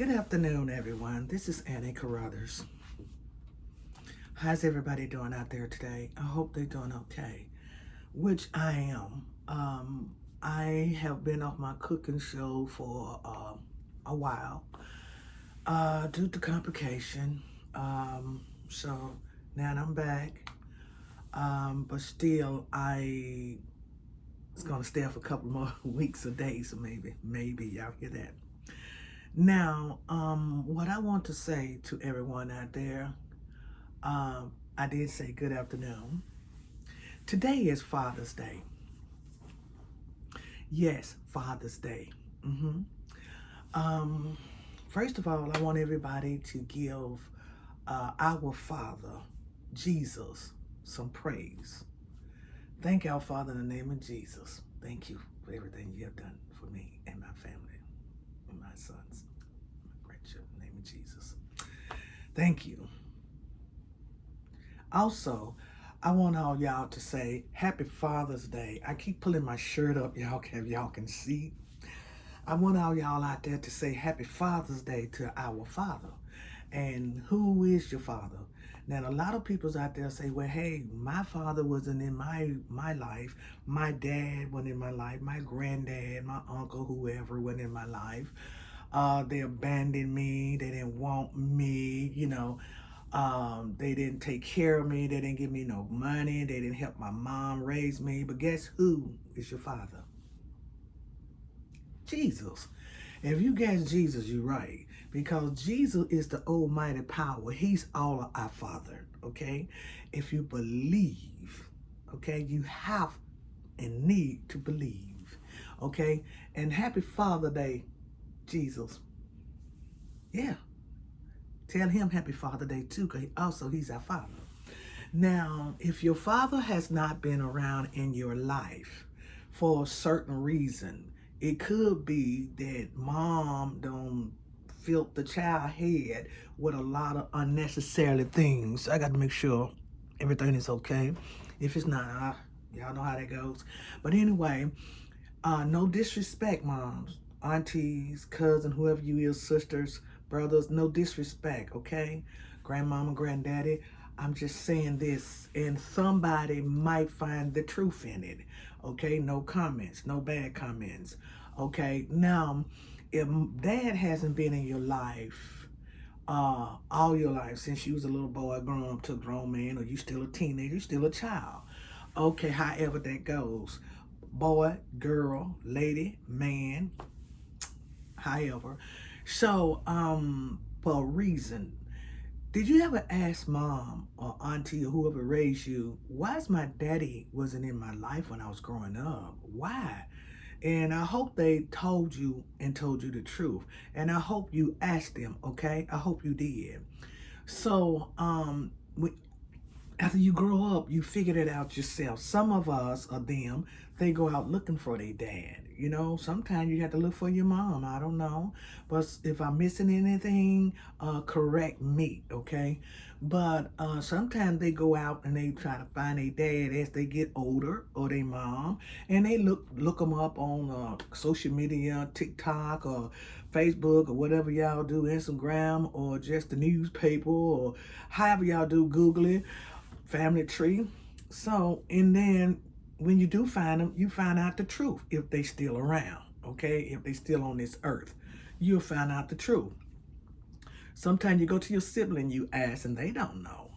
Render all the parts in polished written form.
Good afternoon, everyone. This is Annie Carruthers. How's everybody doing out there today? I hope they're doing okay, which I am. I have been off my cooking show for a while due to complication. So now I'm back, but still, I it's gonna stay for a couple more weeks or days, or maybe y'all hear that. Now, what I want to say to everyone out there, I did say good afternoon. Today is Father's Day. Yes, Father's Day. hmm Um, First of all, I want everybody to give our Father, Jesus, some praise. Thank our Father in the name of Jesus. Thank you for everything you have done for me and my family, and my sons, my grandchildren, in the name of Jesus. Thank you. Also, I want all y'all to say Happy Father's Day. I keep pulling my shirt up, y'all can see. I want all y'all out there to say Happy Father's Day to our Father. And who is your father? Now, a lot of people's out there say, well, hey, my father wasn't in my life. My dad wasn't in my life. My granddad, my uncle, whoever wasn't in my life. They abandoned me. They didn't want me. They didn't take care of me. They didn't give me no money. They didn't help my mom raise me. But guess who is your father? Jesus. If you guess Jesus, you're right. Because Jesus is the almighty power. He's all of our Father, okay? If you believe, okay, you have and need to believe, okay? And happy Father Day, Jesus. Yeah. Tell him happy Father Day too, because also he's our Father. Now, if your father has not been around in your life for a certain reason, it could be that mom don't fill the child head with a lot of unnecessary things. I got to make sure everything is okay. If it's not, y'all know how that goes. But anyway, no disrespect, moms, aunties, cousin, whoever you is, sisters, brothers, no disrespect, okay? Grandmama, granddaddy, I'm just saying this, and somebody might find the truth in it, okay? No comments, no bad comments, okay? Now, if dad hasn't been in your life all your life, since you was a little boy growing up to a grown man, or you still a teenager, you still a child, okay, however that goes, boy, girl, lady, man, however. So, for a reason, did you ever ask mom or auntie or whoever raised you, why is my daddy wasn't in my life when I was growing up? Why? And I hope they told you and told you the truth. And I hope you asked them, okay? I hope you did. So, after you grow up, you figured it out yourself. Some of us, or them, they go out looking for their dad. Sometimes you have to look for your mom. I don't know. But if I'm missing anything, correct me, okay? But sometimes they go out and they try to find their dad as they get older, or their mom, and they look them up on social media, TikTok or Facebook or whatever y'all do, Instagram, or just the newspaper, or however y'all do, Google it, family tree. So, and then when you do find them, you find out the truth if they still around, okay? If they still on this earth, you'll find out the truth. Sometimes you go to your sibling, you ask, and they don't know.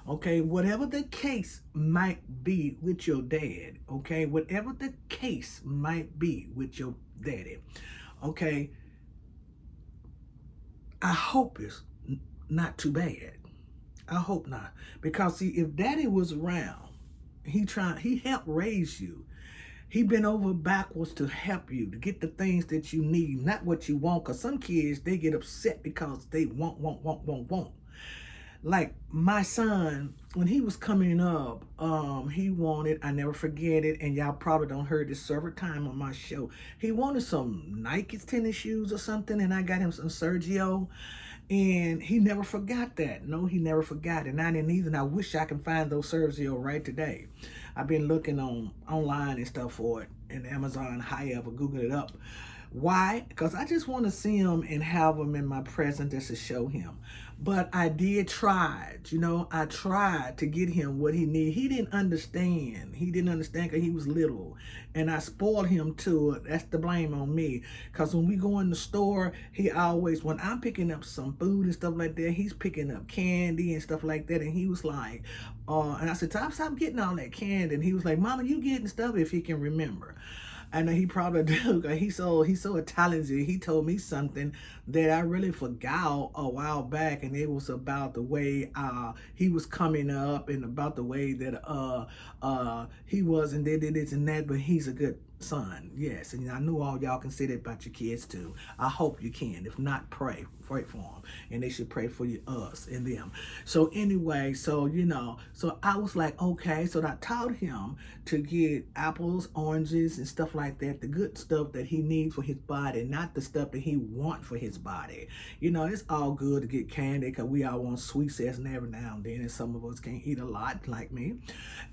Okay, whatever the case might be with your dad, okay, whatever the case might be with your daddy, okay, I hope it's not too bad. I hope not. Because see, if daddy was around, he helped raise you. He been over backwards to help you to get the things that you need, not what you want. Cause some kids, they get upset because they want. Like my son, when he was coming up, he wanted, I never forget it, and y'all probably don't heard this several time on my show. He wanted some Nike tennis shoes or something, and I got him some Sergio, and he never forgot that. No, he never forgot it. And I didn't either. And I wish I can find those Sergio right today. I've been looking online and stuff for it, in Amazon, however, Google it up. Why? Because I just want to see him and have him in my presence just to show him. But I did try, I tried to get him what he needed. He didn't understand. He didn't understand because he was little. And I spoiled him too. That's the blame on me. Because when we go in the store, he always, when I'm picking up some food and stuff like that, he's picking up candy and stuff like that. And he was like, and I said, stop getting all that candy. And he was like, Mama, you getting stuff if he can remember. And he probably do. He's so talented. He told me something that I really forgot a while back, and it was about the way he was coming up and about the way that he was, and they did this and that. But he's a good son, yes. And I know all y'all can say that about your kids too. I hope you can. If not, pray for them, and they should pray for you, us and them. So anyway, so so I was like, okay. So I taught him to get apples, oranges, and stuff like that, the good stuff that he needs for his body, not the stuff that he wants for his body. It's all good to get candy because we all want sweets and every now and then, and some of us can't eat a lot like me.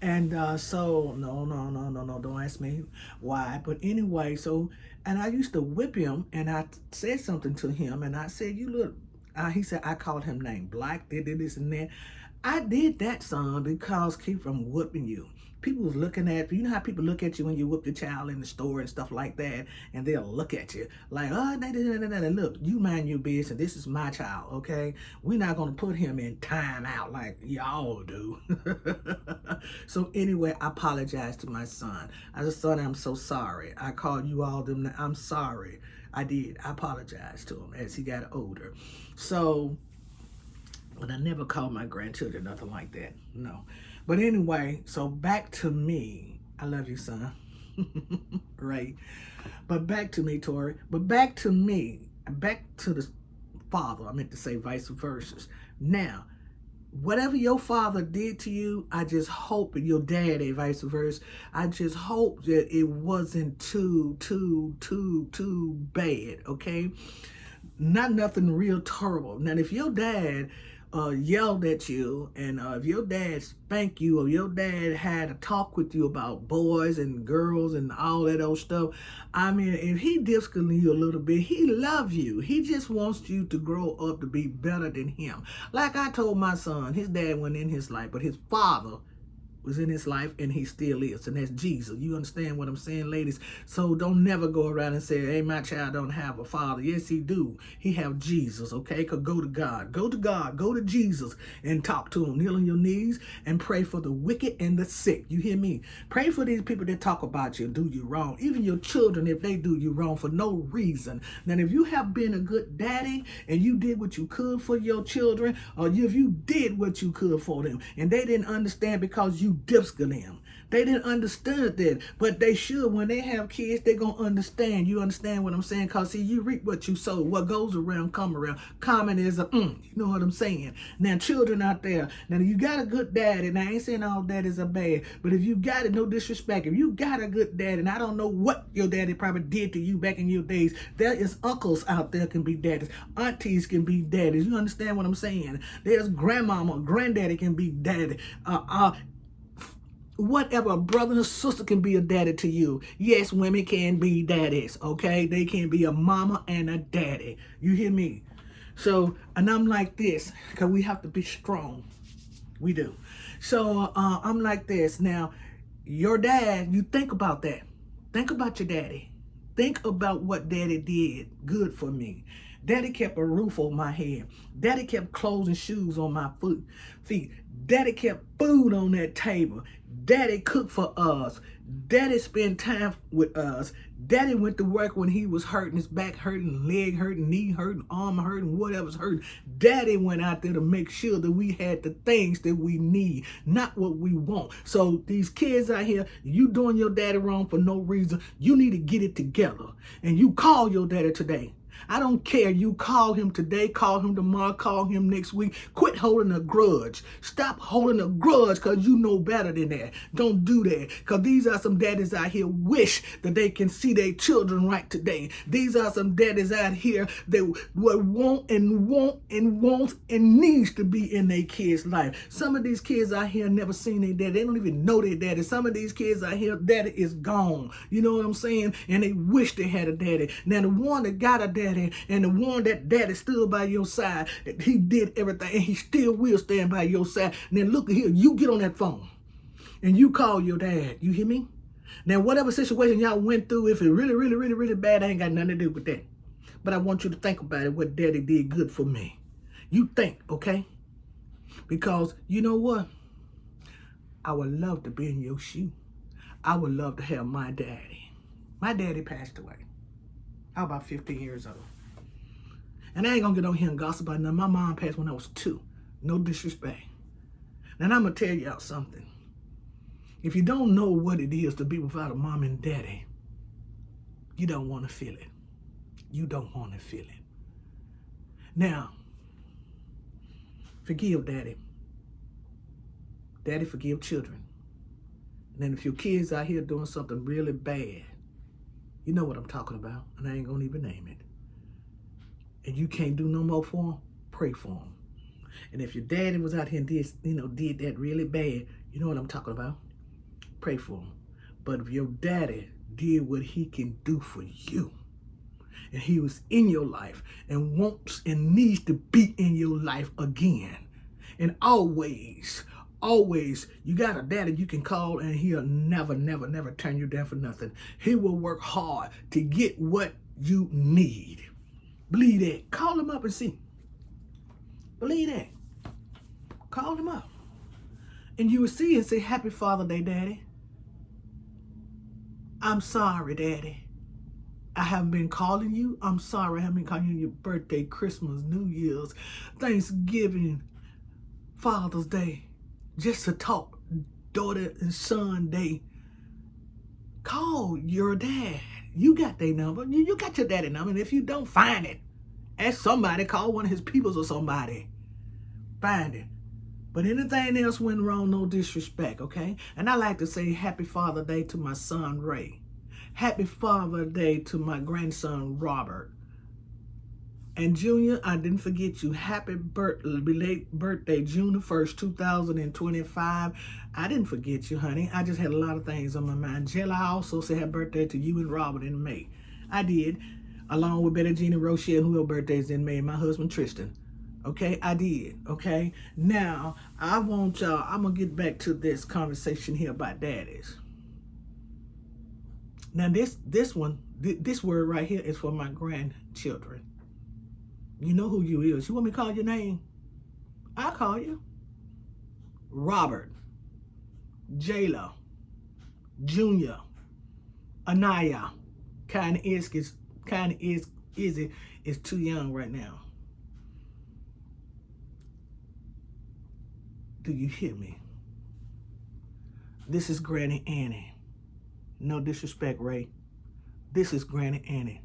And so no, don't ask me why. But anyway, so, and I used to whip him, and I said something to him, and I said, you look, he said, I called him name Black, they did this and that. I did that, son, because keep from whipping you. People was looking at you. You know how people look at you when you whip the child in the store and stuff like that, and they'll look at you like, oh, look, you mind your business. This is my child, okay? We're not going to put him in time out like y'all do. So anyway, I apologize to my son. I just thought, I'm so sorry. I called you all them. I'm sorry. I did. I apologized to him as he got older. So, but I never called my grandchildren, nothing like that. No. But anyway, so back to me. I love you, son. Right? But back to me, Tori. But back to me. Back to the father. I meant to say vice versa. Now, whatever your father did to you, I just hope, and your daddy, vice versa, I just hope that it wasn't too bad, okay? Not nothing real terrible. Now, if your dad yelled at you, and if your dad spanked you, or your dad had a talk with you about boys and girls and all that old stuff, I mean, if he disciplines you a little bit, he loves you. He just wants you to grow up to be better than him. Like I told my son, his dad went in his life, but his father was in his life, and he still is, and that's Jesus. You understand what I'm saying, ladies? So don't never go around and say, hey, my child don't have a father. Yes, he do. He have Jesus, okay? Because go to God. Go to God. Go to Jesus and talk to him. Kneel on your knees and pray for the wicked and the sick. You hear me? Pray for these people that talk about you, do you wrong. Even your children, if they do you wrong for no reason. Now, if you have been a good daddy and you did what you could for your children, or if you did what you could for them, and they didn't understand because you discipline them. They didn't understand that, but they should. When they have kids, they're going to understand. You understand what I'm saying? Because, see, you reap what you sow. What goes around, come around. Common is you know what I'm saying? Now, children out there, now, you got a good daddy, and I ain't saying all daddies are bad, but if you got it, no disrespect, if you got a good daddy, and I don't know what your daddy probably did to you back in your days, there is uncles out there can be daddies. Aunties can be daddies. You understand what I'm saying? There's grandmama, granddaddy can be daddy. Whatever, a brother and sister can be a daddy to you. Yes, women can be daddies, okay? They can be a mama and a daddy. You hear me? So, and I'm like this, because we have to be strong. We do. So, I'm like this. Now, your dad, you think about that. Think about your daddy. Think about what daddy did good for me. Daddy kept a roof over my head. Daddy kept clothes and shoes on my feet. Daddy kept food on that table. Daddy cooked for us. Daddy spent time with us. Daddy went to work when he was hurting, his back hurting, leg hurting, knee hurting, arm hurting, whatever's hurting. Daddy went out there to make sure that we had the things that we need, not what we want. So these kids out here, you doing your daddy wrong for no reason. You need to get it together. And you call your daddy today. I don't care. You call him today, call him tomorrow, call him next week. Quit holding a grudge. Stop holding a grudge because you know better than that. Don't do that, because these are some daddies out here wish that they can see their children right today. These are some daddies out here that want and needs to be in their kids' life. Some of these kids out here never seen their daddy. They don't even know their daddy. Some of these kids out here, daddy is gone. You know what I'm saying? And they wish they had a daddy. Now the one that got a daddy and the one that daddy stood by your side, he did everything and he still will stand by your side. And then look here, you get on that phone and you call your dad. You hear me? Now whatever situation y'all went through, if it's really bad, I ain't got nothing to do with that. But I want you to think about it, what daddy did good for me. You think, okay? Because you know what? I would love to be in your shoe. I would love to have my daddy. My daddy passed away. I was about 15 years old. And I ain't gonna get on here and gossip about nothing. My mom passed when I was 2. No disrespect. And I'm gonna tell y'all something. If you don't know what it is to be without a mom and daddy, you don't want to feel it. You don't want to feel it. Now, forgive daddy. Daddy forgive children. And then if your kids out here doing something really bad, you know what I'm talking about, and I ain't gonna even name it. And you can't do no more for them, pray for them. And if your daddy was out here and did that really bad, you know what I'm talking about, pray for him. But if your daddy did what he can do for you, and he was in your life and wants and needs to be in your life again, and always, you got a daddy you can call and he'll never turn you down for nothing. He will work hard to get what you need. Believe that. Call him up and see. Believe that. Call him up. And you will see and say, Happy Father's Day, Daddy. I'm sorry, Daddy. I haven't been calling you. I'm sorry I haven't been calling you your birthday, Christmas, New Year's, Thanksgiving, Father's Day. Just to talk, daughter and son day. Call your dad. You got their number. You got your daddy number. And if you don't find it, ask somebody. Call one of his peoples or somebody. Find it. But anything else went wrong, no disrespect, okay? And I like to say Happy Father's Day to my son, Ray. Happy Father's Day to my grandson, Robert. And Junior, I didn't forget you. Happy late birthday, June the 1st, 2025. I didn't forget you, honey. I just had a lot of things on my mind. Jill, I also said happy birthday to you and Robert in May. I did, along with Betty Jean and Rochelle, who have birthdays in May, and my husband, Tristan. Okay, I did, okay? Now, I want y'all, I'm going to get back to this conversation here about daddies. Now, this word right here is for my grandchildren. You know who you is. You want me to call your name? I'll call you. Robert, Jayla, Junior, Anaya. Kind of is too young right now. Do you hear me? This is Granny Annie. No disrespect, Ray. This is Granny Annie.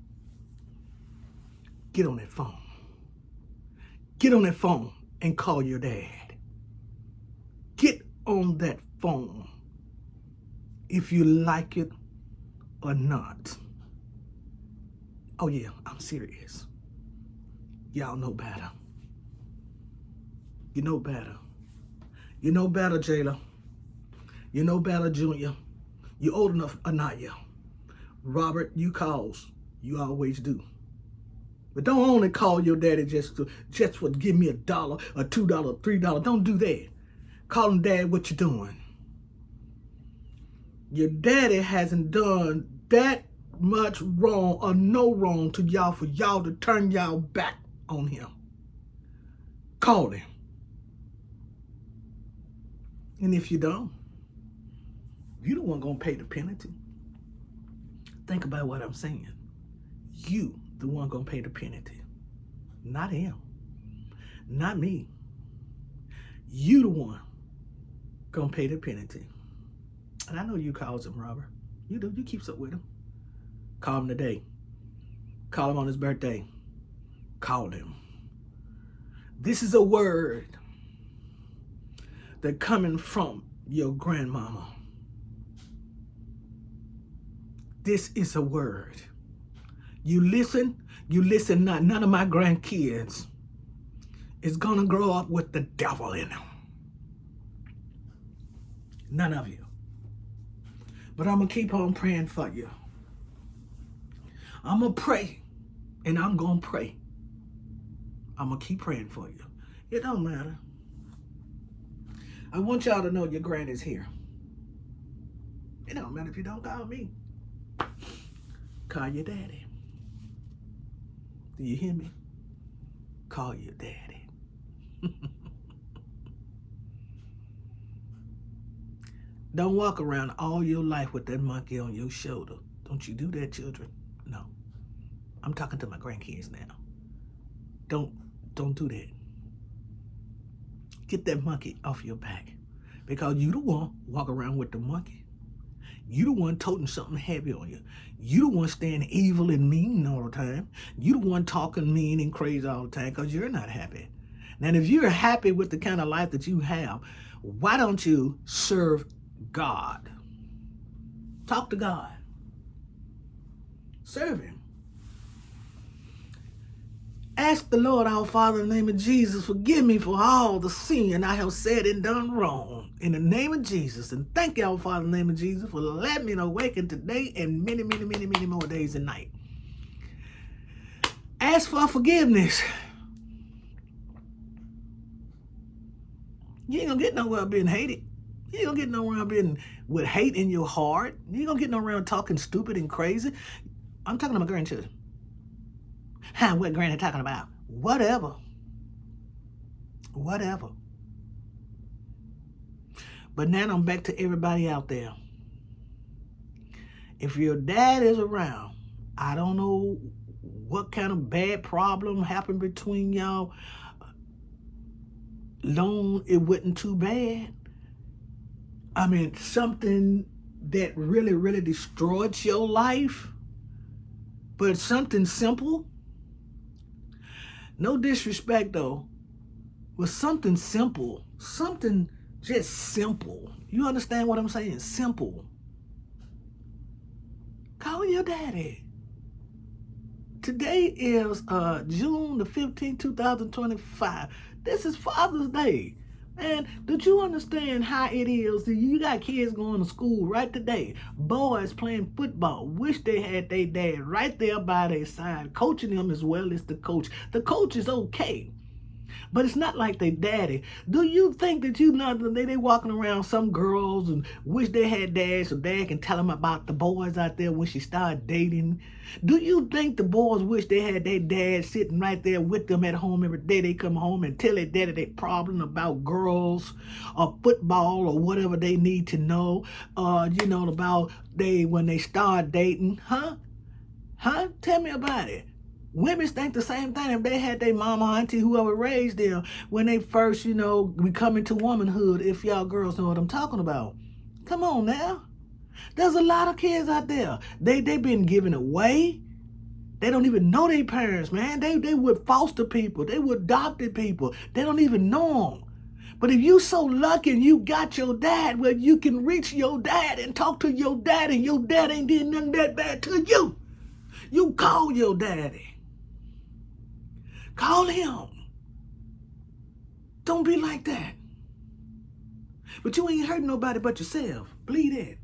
Get on that phone. Get on that phone and call your dad. Get on that phone if you like it or not. Oh yeah, I'm serious. Y'all know better. You know better. You know better, Jayla. You know better, Junior. You old enough, Anaya. Robert, you calls. You always do. But don't only call your daddy just for give me $1, or $2, $3. Don't do that. Call him Dad, what you doing? Your daddy hasn't done that much wrong or no wrong to y'all for y'all to turn y'all back on him. Call him. And if you don't, you the one gonna pay the penalty. Think about what I'm saying. You the one gonna pay the penalty. Not him. Not me. You the one gonna pay the penalty. And I know you calls him, Robert. You do. You keeps up with him. Call him today. Call him on his birthday. Call him. This is a word that coming from your grandmama. This is a word. You listen not. None of my grandkids is going to grow up with the devil in them. None of you. But I'm going to keep on praying for you. I'm going to pray, and I'm going to pray. I'm going to keep praying for you. It don't matter. I want y'all to know your granny's here. It don't matter if you don't call me. Call your daddy. Do you hear me? Call your daddy. Don't walk around all your life with that monkey on your shoulder. Don't you do that, children? No. I'm talking to my grandkids now. Don't do that. Get that monkey off your back. Because you the one walk around with the monkey. You the one toting something heavy on you. You the one staying evil and mean all the time. You the one talking mean and crazy all the time because you're not happy. Now, if you're happy with the kind of life that you have, why don't you serve God? Talk to God. Serve him. Ask the Lord, our Father, in the name of Jesus, forgive me for all the sin I have said and done wrong. In the name of Jesus. And thank you, our Father, in the name of Jesus, for letting me awaken today and many, many, many, many more days and nights. Ask for forgiveness. You ain't going to get nowhere being hated. You ain't going to get nowhere being with hate in your heart. You ain't going to get nowhere talking stupid and crazy. I'm talking to my grandchildren. What granny talking about? Whatever. But now I'm back to everybody out there. If your dad is around, I don't know what kind of bad problem happened between y'all. Long, it wasn't too bad. I mean, something that really, really destroyed your life. But something simple. No disrespect, though. With something simple. Something just simple. You understand what I'm saying? Simple. Call your daddy. Today is June the 15th, 2025. This is Father's Day. Man, did you understand how it is? You got kids going to school right today. Boys playing football. Wish they had their dad right there by their side, coaching them as well as the coach. The coach is okay, but it's not like they daddy. Do you think that they walking around some girls and wish they had dad so dad can tell them about the boys out there when she started dating? Do you think the boys wish they had their dad sitting right there with them at home every day they come home and tell their daddy their problem about girls or football or whatever they need to know, about when they start dating? Huh? Tell me about it. Women think the same thing if they had their mama, auntie, whoever raised them when they first, become into womanhood, if y'all girls know what I'm talking about. Come on now. There's a lot of kids out there. They been given away. They don't even know their parents, man. They with foster people. They with adopted people. They don't even know them. But if you so lucky and you got your dad, well, you can reach your dad and talk to your dad, and your dad ain't did nothing that bad to you. You call your daddy. Call him. Don't be like that. But you ain't hurting nobody but yourself. Believe that.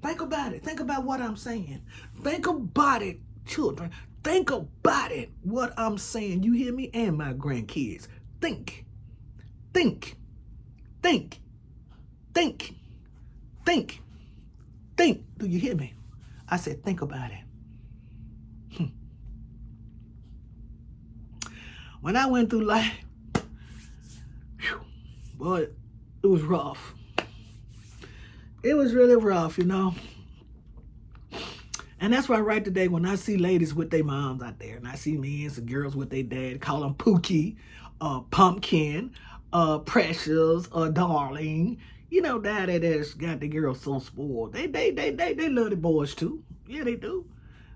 Think about it. Think about what I'm saying. Think about it, children. Think about it, what I'm saying. You hear me? And my grandkids. Think. Do you hear me? I said think about it. When I went through life, boy, it was rough. It was really rough, And that's why right today, when I see ladies with their moms out there, and I see men and girls with their dad, call them Pookie, Pumpkin, Precious, Darling. Daddy that's got the girls so spoiled. They love the boys too. Yeah, they do.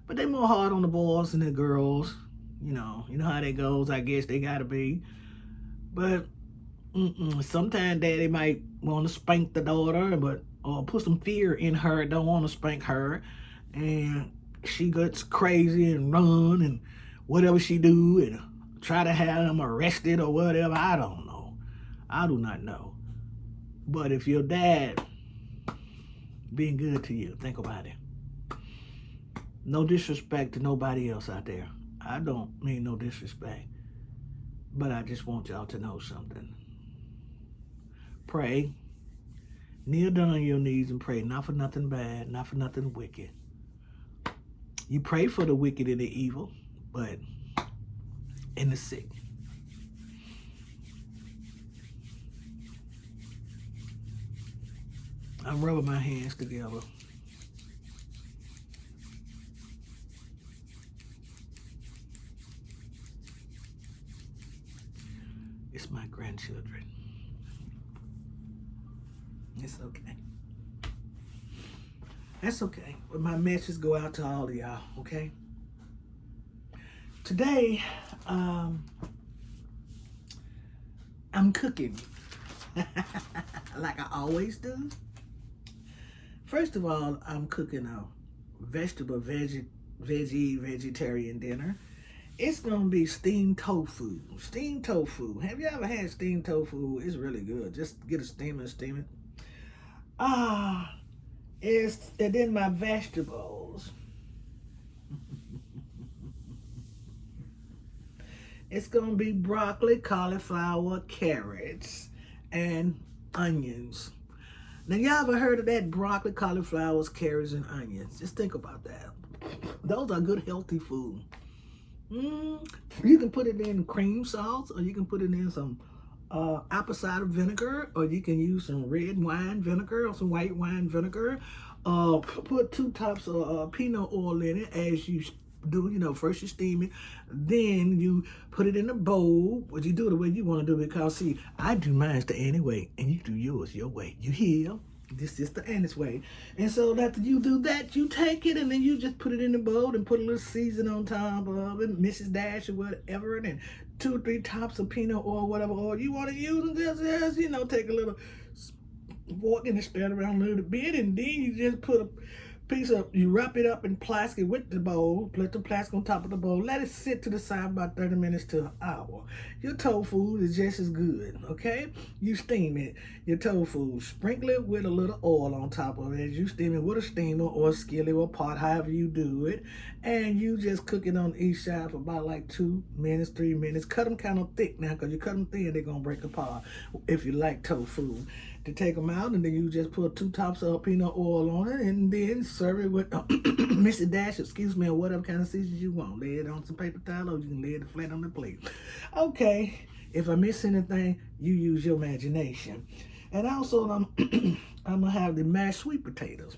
But they more hard on the boys than the girls. You know how that goes. I guess they gotta be. But sometimes daddy might want to spank the daughter, or put some fear in her. Don't want to spank her, and she gets crazy and run and whatever she do and try to have them arrested or whatever. I don't know. I do not know. But if your dad being good to you, think about it. No disrespect to nobody else out there. I don't mean no disrespect. But I just want y'all to know something. Pray. Kneel down on your knees and pray. Not for nothing bad, not for nothing wicked. You pray for the wicked and the evil, but and the sick. I'm rubbing my hands together. It's my grandchildren. It's okay. That's okay. But my message go out to all of y'all, okay? Today, I'm cooking. Like I always do. First of all, I'm cooking a vegetarian dinner. It's gonna be steamed tofu. Steamed tofu. Have you ever had steamed tofu? It's really good. Just get a steamer and steam it. And then my vegetables. It's gonna be broccoli, cauliflower, carrots, and onions. Now, y'all ever heard of that? Broccoli, cauliflowers, carrots, and onions. Just think about that. Those are good, healthy food. You can put it in cream sauce, or you can put it in some apple cider vinegar, or you can use some red wine vinegar or some white wine vinegar. Put 2 drops of peanut oil in it as you do. First you steam it, then you put it in a bowl. But you do it the way you want to do it, because see, I do mine the Annie way, and you do yours your way. You hear? This is the Annie's way. And so after you do that, you take it and then you just put it in the bowl and put a little season on top of it, Mrs. Dash or whatever, and then 2 or 3 drops of peanut oil, whatever oil you want to use, and just take a little fork and stir it around a little bit, and then you just put a you wrap it up in plastic with the bowl, put the plastic on top of the bowl, let it sit to the side about 30 minutes to an hour. Your tofu is just as good, okay? You steam it, your tofu, sprinkle it with a little oil on top of it. You steam it with a steamer or a skillet or pot, however you do it, and you just cook it on each side for about like 2 minutes, 3 minutes. Cut them kind of thick now, because you cut them thin, they're going to break apart if you like tofu. To take them out, and then you just put 2 drops of peanut oil on it, and then serve it with Mr. Dash, or whatever kind of seasons you want. Lay it on some paper towel, or you can lay it flat on the plate. Okay, if I miss anything, you use your imagination. And also, I'm gonna have the mashed sweet potatoes.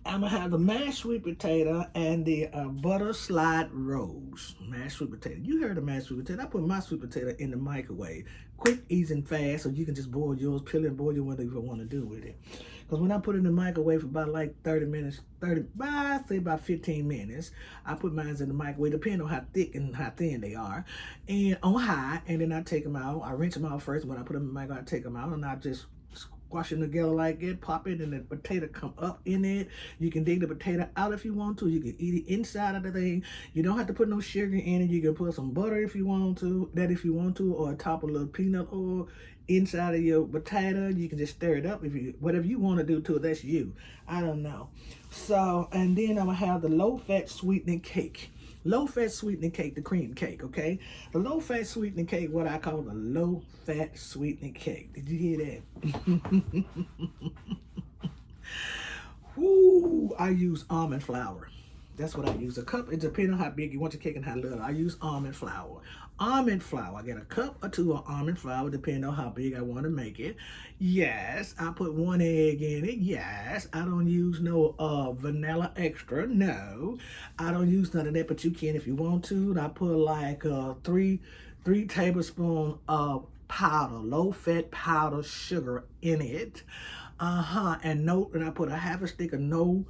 I'm gonna have the mashed sweet potato and the butter slide rolls. Mashed sweet potato. You heard of mashed sweet potato? I put my sweet potato in the microwave. Quick, easy, and fast, so you can just boil yours, peel it, and boil whatever you want to do with it. Because when I put it in the microwave for about like 30 minutes, I say about 15 minutes, I put mine in the microwave, depending on how thick and how thin they are, and on high, and then I take them out. I rinse them out first. When I put them in the microwave, I take them out, and I just squash them together like it, pop it, and the potato come up in it. You can dig the potato out if you want to. You can eat it inside of the thing. You don't have to put no sugar in it. You can put some butter if you want to, or top a little peanut oil inside of your potato. You can just stir it up whatever you want to do to it. That's you. I don't know. So, and then I'm gonna have the low-fat sweetening cake. Low-fat sweetening cake, the cream cake, okay? The low-fat sweetening cake, what I call the low-fat sweetening cake. Did you hear that? Woo! I use almond flour. That's what I use. A cup, it depends on how big you want your cake and how little. I use almond flour. Almond flour. I get a cup or 2 of almond flour, depending on how big I want to make it. Yes, I put 1 egg in it. Yes, I don't use no vanilla extra. No, I don't use none of that, but you can if you want to. And I put like 3 tablespoons of powder, low-fat powder sugar in it. And I put a half a stick of no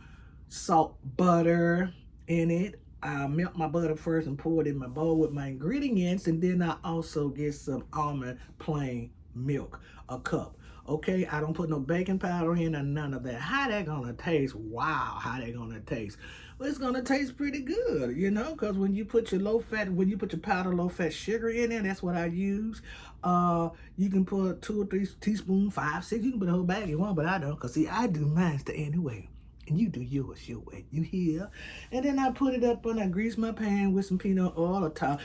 salt butter in it. I melt my butter first and pour it in my bowl with my ingredients, and then I also get some almond plain milk, a cup. Okay, I don't put no baking powder in or none of that. How that gonna taste? Wow, how that gonna taste? Well, it's gonna taste pretty good, you know, because when you put your when you put your powdered low fat sugar in there, that's what I use. You can put 2 or 3 teaspoons, 5, 6. You can put a whole bag you want, but I don't, cause see, I do mine the anyway. And you do yours your way. You hear? And then I put it up and I grease my pan with some peanut oil or top.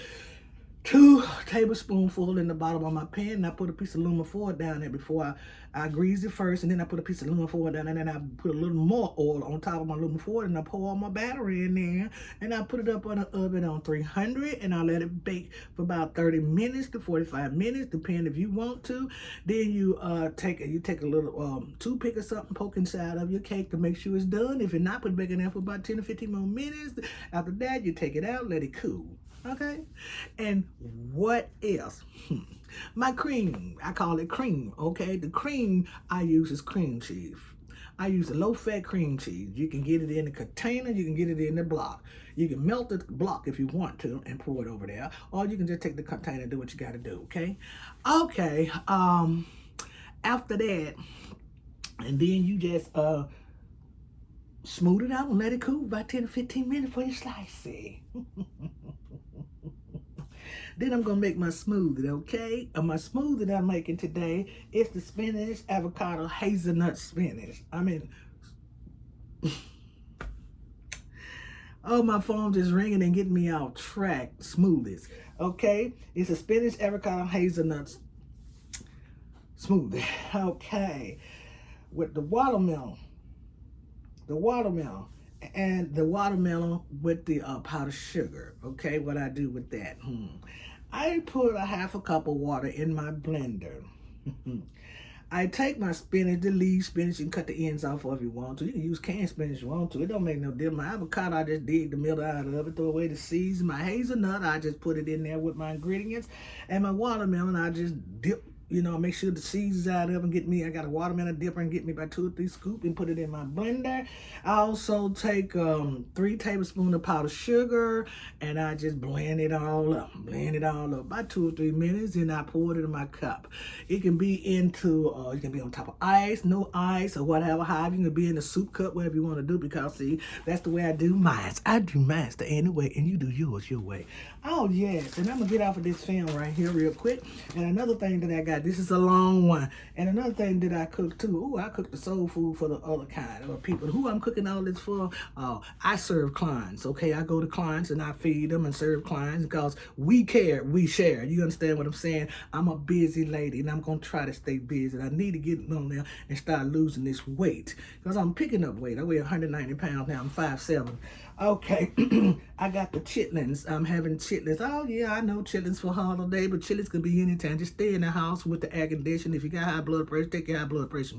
2 tablespoonful in the bottom of my pan, and I put a piece of aluminum foil down there before I grease it first, and then I put a piece of aluminum foil down there, and then I put a little more oil on top of my aluminum foil, and I pour all my batter in there, and I put it up on the oven on 300, and I let it bake for about 30 minutes to 45 minutes, depending if you want to. Then you take a little toothpick or something, poke inside of your cake to make sure it's done. If you're not, put it back in there for about 10 or 15 more minutes. After that, you take it out, let it cool. Okay, and what else? My cream, I call it cream. Okay, the cream I use is cream cheese. I use a low-fat cream cheese. You can get it in a container, you can get it in the block. You can melt the block if you want to and pour it over there, or you can just take the container and do what you got to do. Okay, okay. After that, and then you just smooth it out and let it cool about 10 to 15 minutes before you slice it. Then I'm going to make my smoothie, okay? And my smoothie that I'm making today is the spinach, avocado, hazelnut spinach. Oh, my phone's just ringing and getting me off track. Smoothies, okay? It's a spinach, avocado, hazelnut smoothie, okay? With the watermelon and the watermelon with the powdered sugar. Okay, what I do with that? I put a half a cup of water in my blender. I take my spinach, the leaves spinach, and cut the ends off if you want to. You can use canned spinach if you want to. It don't make no difference. My avocado, I just dig the middle out of it, throw away the seeds. My hazelnut, I just put it in there with my ingredients. And my watermelon, I just dip, make sure the seeds is out of it. I got a watermelon dipper and get me about 2 or 3 scoops and put it in my blender. I also take 3 tablespoons of powdered sugar and I just blend it all up. About 2 or 3 minutes, and I pour it in my cup. It can be it can be on top of ice, no ice, or whatever. However, you can be in a soup cup, whatever you want to do, because see, that's the way I do mine. I do mine the anyway, and you do yours your way. Oh yes, and I'm gonna get off of this film right here real quick. And another thing that I got, this is a long one. And another thing that I cook too, I cook the soul food for the other kind of people. Who I'm cooking all this for? I serve clients, okay? I go to clients and I feed them and serve clients because we care, we share. You understand what I'm saying? I'm a busy lady and I'm gonna try to stay busy. I need to get on there and start losing this weight because I'm picking up weight. I weigh 190 pounds now, I'm 5'7". Okay, I got the chitlins. I'm having chitlins. Oh yeah, I know chitlins for holiday, but chitlins can be anytime. Just stay in the house with the air conditioning. If you got high blood pressure, take your high blood pressure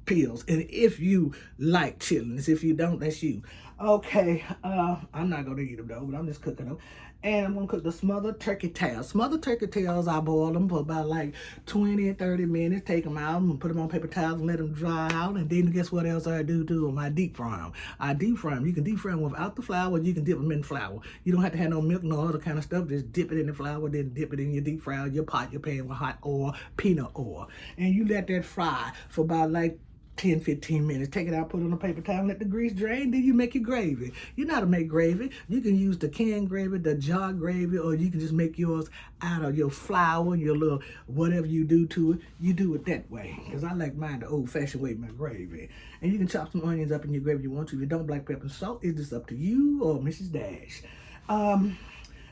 pills. And if you like chitlins, if you don't, that's you. Okay, I'm not gonna eat them though, but I'm just cooking them. And I'm gonna cook the smothered turkey tails. Smothered turkey tails, I boil them for about like 20 or 30 minutes, take them out and put them on paper towels and let them dry out. And then guess what else I do to them? I deep fry them. You can deep fry them without the flour, you can dip them in flour. You don't have to have no milk, no other kind of stuff. Just dip it in the flour, then dip it in your deep fryer, your pot, your pan with hot oil, peanut oil. And you let that fry for about like 10, 15 minutes. Take it out, put it on a paper towel, let the grease drain, then you make your gravy. You know how to make gravy. You can use the canned gravy, the jar gravy, or you can just make yours out of your flour, your little whatever you do to it. You do it that way, because I like mine the old-fashioned way, my gravy. And you can chop some onions up in your gravy if you want to. If you don't, black pepper and salt. It's just up to you or Mrs. Dash.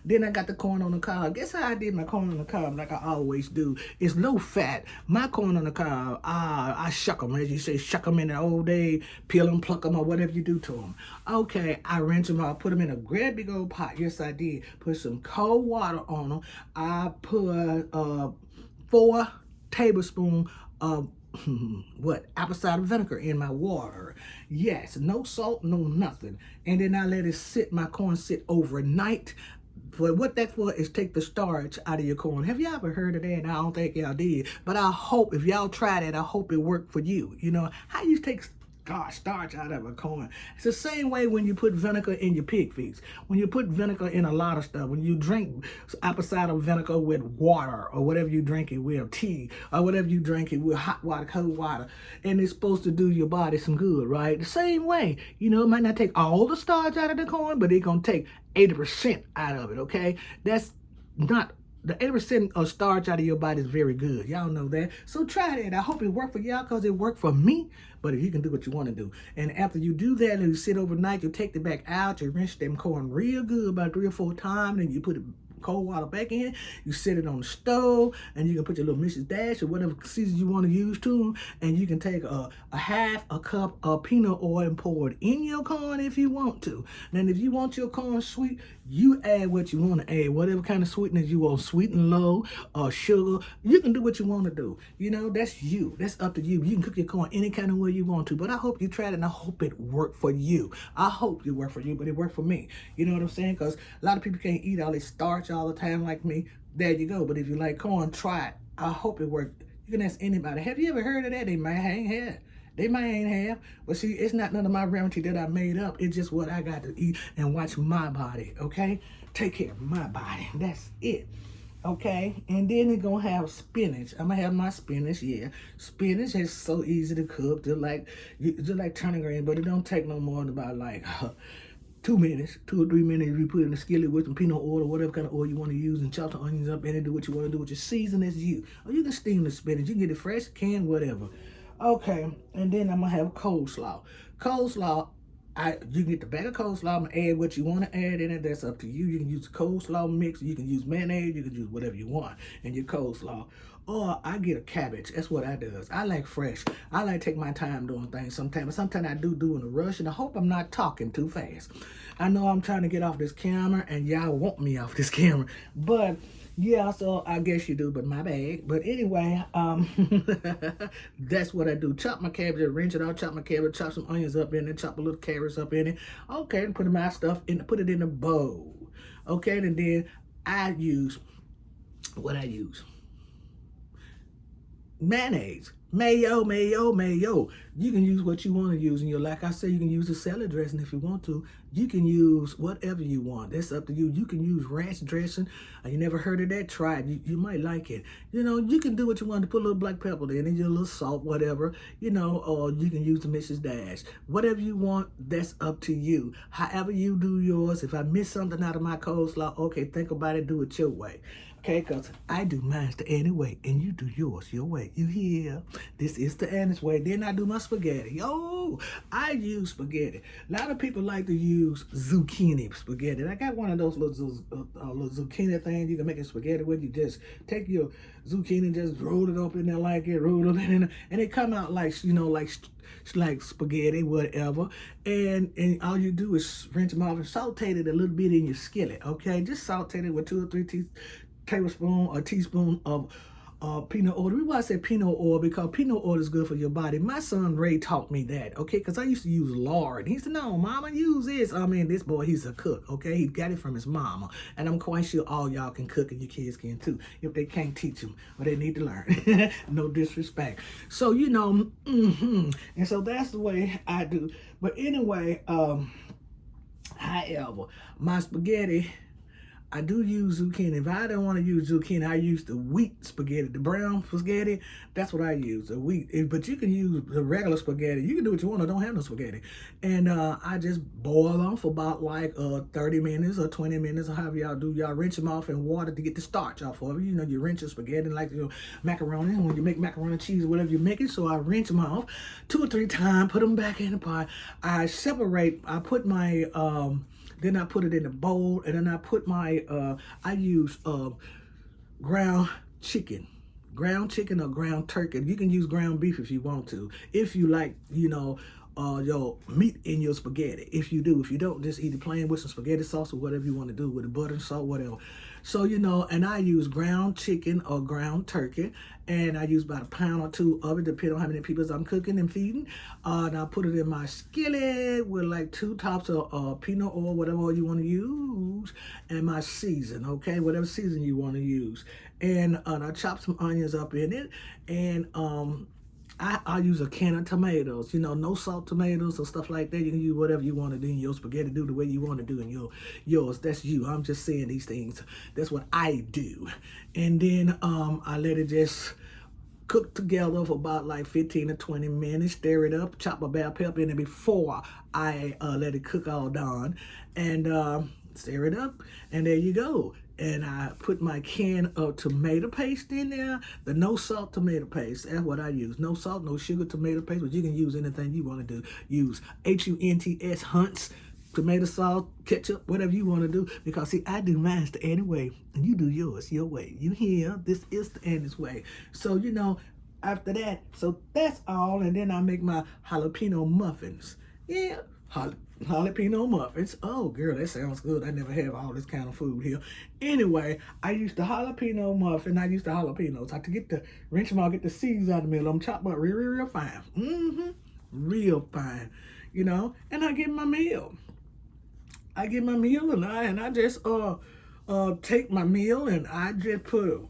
Then I got the corn on the cob. Guess how I did my corn on the cob like I always do? It's low fat. My corn on the cob, I shuck them, as you say, shuck them in the old day, peel them, pluck them, or whatever you do to them. Okay, I rinse them out, put them in a great big old pot. Yes, I did. Put some cold water on them. I put 4 tablespoons of apple cider vinegar in my water. Yes, no salt, no nothing. And then I let it sit, my corn sit overnight. For what that's for is take the starch out of your corn. Have y'all ever heard of that? I don't think y'all did. But I hope if y'all try that, I hope it worked for you. You know, how you take starch out of a corn. It's the same way when you put vinegar in your pig feet. When you put vinegar in a lot of stuff, when you drink apple cider vinegar with water or whatever you drink it with, tea or whatever you drink it with, hot water, cold water, and it's supposed to do your body some good, right? The same way, it might not take all the starch out of the corn, but it's going to take 80% out of it, okay? That's not the 80% of starch out of your body is very good. Y'all know that. So try that. I hope it worked for y'all because it worked for me. But if you can do what you want to do. And after you do that and you sit overnight, you take it back out, you rinse them corn real good about 3 or 4 times, and you put it cold water back in, you set it on the stove, and you can put your little Mrs. Dash or whatever season you want to use to them, and you can take a half a cup of peanut oil and pour it in your corn if you want to. Then if you want your corn sweet, you add what you want to add, whatever kind of sweetness you want, sweet and low, or sugar. You can do what you want to do. That's you. That's up to you. You can cook your corn any kind of way you want to, but I hope you tried it, and I hope it worked for you. I hope it worked for you, but it worked for me. You know what I'm saying? Because a lot of people can't eat all this starch all the time like me. There you go. But if you like corn, try it. I hope it worked. You can ask anybody. Have you ever heard of that? They might ain't have. They might ain't have. But see, it's not none of my remedy that I made up. It's just what I got to eat and watch my body, okay? Take care of my body. That's it. Okay, and then it's gonna have spinach. I'm gonna have my spinach. Yeah, spinach is so easy to cook, just like turnip green, but it don't take no more than about 2 minutes, 2 or 3 minutes. You put it in the skillet with some peanut oil or whatever kind of oil you want to use, and chop the onions up in it. Do what you want to do with your season as you. Or you can steam the spinach. You can get it fresh, canned, whatever. Okay, and then I'm gonna have coleslaw. Coleslaw. You can get the bag of coleslaw. I'm gonna add what you want to add in it. That's up to you. You can use the coleslaw mix. You can use mayonnaise. You can use whatever you want in your coleslaw. Or I get a cabbage. That's what I does. I like fresh. I like to take my time doing things sometimes. But sometimes I do in a rush, and I hope I'm not talking too fast. I know I'm trying to get off this camera, and y'all want me off this camera, but yeah, so I guess you do, but my bad. But anyway, that's what I do. Chop my cabbage, rinse it out, chop my cabbage, chop some onions up in it, chop a little carrots up in it. Okay, and put my stuff in, put it in a bowl. Okay, and then I use what I use. Mayonnaise. Mayo. You can use what you want to use. And like I said, you can use a salad dressing if you want to. You can use whatever you want. That's up to you. You can use ranch dressing. You never heard of that? Try it. You might like it. You can do what you want to put a little black pepper in it, a little salt, whatever, or you can use the Mrs. Dash. Whatever you want, that's up to you. However you do yours. If I miss something out of my coleslaw, okay, think about it, do it your way. Okay, because I do mine the Annie way, and you do yours your way. You hear? This is the Annie's way. Then I do my spaghetti. Oh, I use spaghetti. A lot of people like to use zucchini spaghetti. I got one of those little zucchini things you can make a spaghetti with. You just take your zucchini and just roll it up in there like it, roll it in there, and it come out like spaghetti, whatever. And all you do is rinse them off and saute it a little bit in your skillet. Okay, just saute it with 2 or 3 tablespoon or teaspoon of peanut oil. The reason why I said peanut oil, because peanut oil is good for your body. My son Ray taught me that, okay, because I used to use lard. He said, no, mama, use this. I mean, this boy, he's a cook, okay? He got it from his mama. And I'm quite sure all y'all can cook, and your kids can too, if they can't teach them, but they need to learn. No disrespect. So, and so that's the way I do. But anyway, however, my spaghetti, I do use zucchini. If I don't want to use zucchini, I use the wheat spaghetti, the brown spaghetti. That's what I use, the wheat. But you can use the regular spaghetti. You can do what you want. I don't have no spaghetti. And I just boil them for about 30 minutes or 20 minutes or however y'all do. Y'all rinse them off in water to get the starch off of it. You rinse your spaghetti like your macaroni. When you make macaroni and cheese, whatever you're making. So I rinse them off 2 or 3 times, put them back in the pot. I put my... then I put it in a bowl, and then I put my, I use ground chicken or ground turkey. You can use ground beef if you want to. If you like, your meat in your spaghetti. If you do, if you don't, just eat it plain with some spaghetti sauce or whatever you want to do with the butter and salt, whatever. So, and I use ground chicken or ground turkey, and I use about 1 pound or 2 of it, depending on how many people I'm cooking and feeding. And I put it in my skillet with 2 tops of peanut oil, whatever oil you want to use, and my season, okay, whatever season you want to use. And I chop some onions up in it, and I use a can of tomatoes, no salt tomatoes or stuff like that. You can use whatever you want to do in your spaghetti, do the way you want to do in yours. That's you. I'm just saying these things. That's what I do. And then I let it just cook together for about like 15 to 20 minutes, stir it up, chop a bell pepper in it before I let it cook all done, and stir it up, and there you go. And I put my can of tomato paste in there, the no salt tomato paste. That's what I use. No salt, no sugar tomato paste, but you can use anything you want to do. Use HUNTS, Hunts, tomato sauce, ketchup, whatever you want to do. Because, see, I do mine the Annie's way, and you do yours your way. You hear? This is the Annie's way. So, after that, so that's all. And then I make my jalapeno muffins. Yeah, jalapeno muffins. Oh, girl, that sounds good. I never have all this kind of food here. Anyway, I use the jalapeno muffin. I use the jalapenos. I have to get the wrench them out, get the seeds out of the middle. I'm chopped up real fine. Real fine. And I get my meal. And I just take my meal and I just put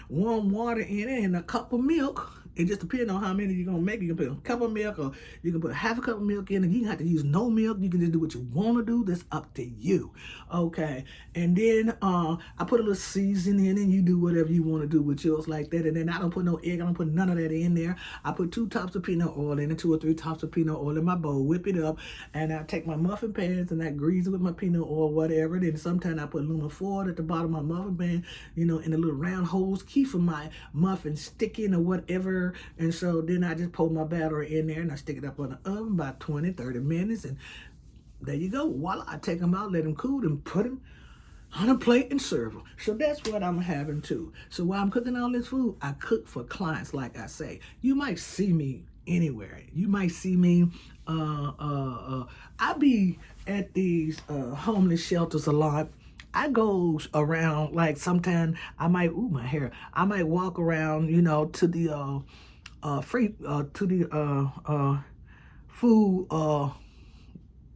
warm water in it and a cup of milk. It just depends on how many you're going to make. You can put a cup of milk, or you can put half a cup of milk in, and you don't have to use no milk. You can just do what you want to do. That's up to you. Okay. And then I put a little seasoning in, and you do whatever you want to do with yours like that. And then I don't put no egg. I don't put none of that in there. I put 2 tops of peanut oil in it, 2 or 3 tops of peanut oil in my bowl, whip it up, and I take my muffin pans and I grease it with my peanut oil, whatever. Then sometimes I put aluminum foil at the bottom of my muffin pan, in the little round holes, keep for my muffin sticking or whatever. And so then I just pour my batter in there and I stick it up on the oven about 20, 30 minutes. And there you go. Voila. I take them out, let them cool, and put them on a plate and serve them. So that's what I'm having too. So while I'm cooking all this food, I cook for clients, like I say. You might see me anywhere. You might see me. I be at these homeless shelters a lot. I go around, like sometimes I might, my hair, I might walk around, to the food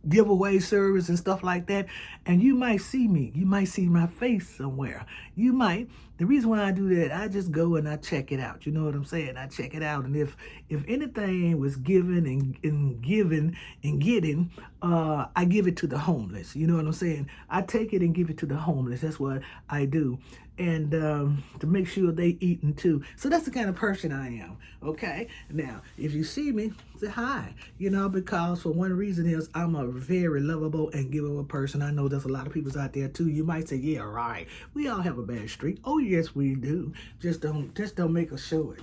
giveaway service and stuff like that, and you might see me. You might see my face somewhere. You might. The reason why I do that, I just go and I check it out. You know what I'm saying? I check it out, and if anything was given and given and getting, I give it to the homeless. You know what I'm saying? I take it and give it to the homeless. That's what I do, and to make sure they eating too. So that's the kind of person I am. Okay. Now, if you see me, say hi. Because for one reason is I'm a very lovable and giveable person. I know there's a lot of people out there too. You might say, yeah, right. We all have a bad streak. Oh, yes, we do. Just don't make us show it.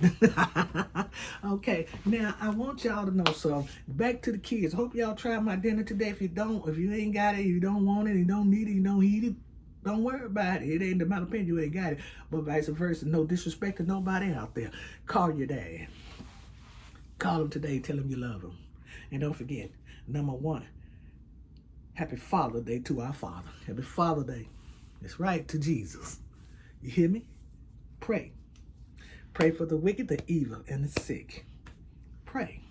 Okay. Now, I want y'all to know something. Back to the kids. Hope y'all try my dinner today. If you ain't got it, you don't want it, you don't need it, you don't eat it, don't worry about it. It ain't, in my opinion, you ain't got it. But vice versa, no disrespect to nobody out there. Call your dad. Call him today. Tell him you love him. And don't forget, number 1, happy Father's Day to our Father. Happy Father's Day. That's right, to Jesus. You hear me? Pray. Pray for the wicked, the evil, and the sick. Pray.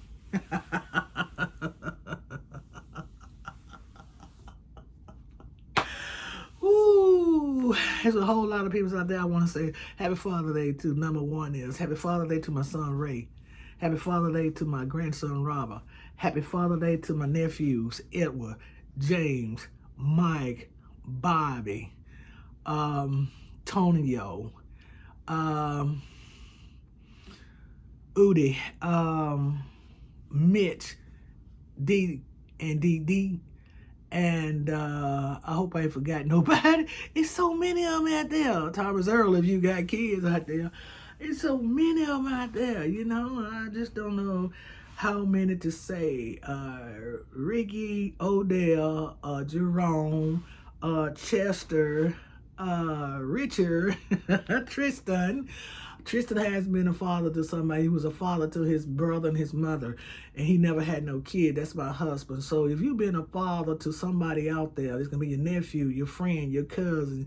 Ooh, there's a whole lot of people out there I want to say happy Father's Day to. Number 1 is happy Father's Day to my son Ray. Happy Father's Day to my grandson Robert. Happy Father's Day to my nephews Edward, James, Mike, Bobby, Tonio, Udi, Mitch, D and DD. And I hope I ain't forgot nobody. It's so many of them out there. Thomas Earl, if you got kids out there. It's so many of them out there, I just don't know how many to say. Ricky, Odell, Jerome, Chester, Richard, Tristan. Tristan has been a father to somebody. He was a father to his brother and his mother, and he never had no kid. That's my husband. So if you've been a father to somebody out there, it's going to be your nephew, your friend, your cousin,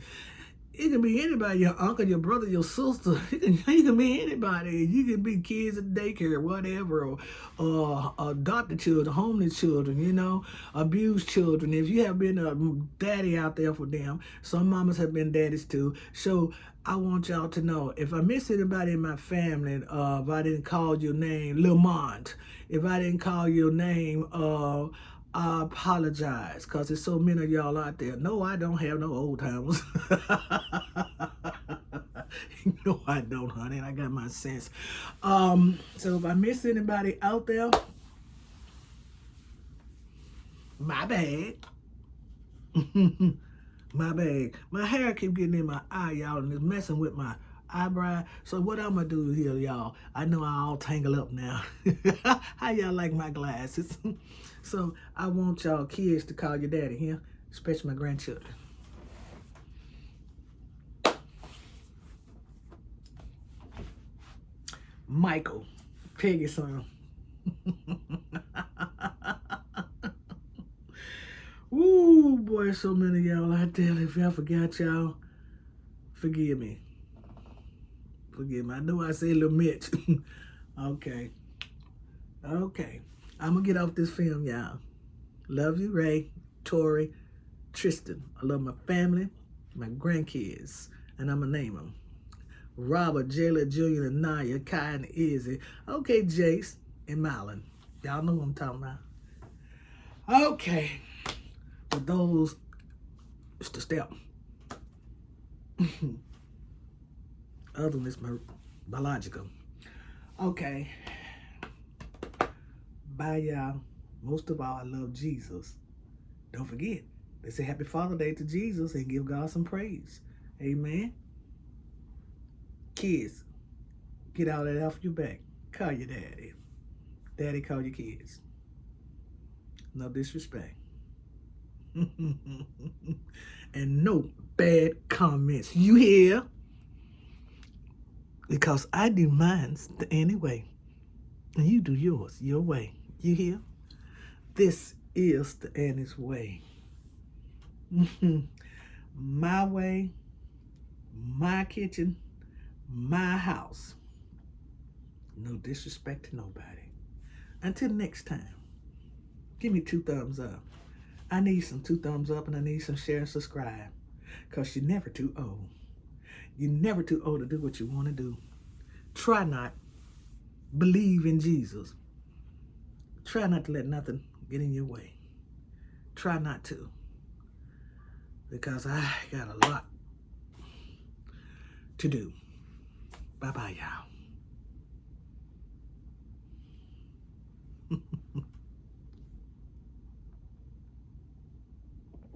It can be anybody, your uncle, your brother, your sister. You can be anybody. You can be kids at daycare, whatever, or adopted children, homeless children, abused children. If you have been a daddy out there for them, some mamas have been daddies too. So I want y'all to know, if I miss anybody in my family, if I didn't call your name, Lamont, if I didn't call your name, I apologize, because there's so many of y'all out there. No, I don't have no old timers. No, I don't, honey. I got my sense. So if I miss anybody out there, my bad. My bad. My hair keep getting in my eye, y'all, and it's messing with my eyebrow. So what I'm gonna do here, y'all, I know I all tangle up now. How y'all like my glasses? So I want y'all kids to call your daddy here, especially my grandchildren. Michael, Peggy's son. Ooh, boy, so many of y'all out there. If I forgot y'all, forgive me. Forgive me. I know I say little Mitch. Okay. Okay. I'm going to get off this film, y'all. Love you, Ray, Tori, Tristan. I love my family, my grandkids, and I'm going to name them. Robert, Jayla, Junior, and Naya, Kai, and Izzy. Okay, Jace and Marlon. Y'all know what I'm talking about. Okay. But those, it's the step. Other than this, biological. Okay. Bye, y'all. Most of all, I love Jesus. Don't forget, they say Happy Father's Day to Jesus and give God some praise. Amen. Kids, get all that off your back. Call your daddy. Daddy, call your kids. No disrespect. And no bad comments. You hear? Because I do mine the anyway. And you do yours your way. You hear? This is the Annie's way. My way, my kitchen, my house. No disrespect to nobody. Until next time, give me 2 thumbs up. I need some 2 thumbs up, and I need some share and subscribe. Because you're never too old. You're never too old to do what you want to do. Try not. Believe in Jesus. Try not to let nothing get in your way. Try not to. Because I got a lot to do. Bye-bye, y'all.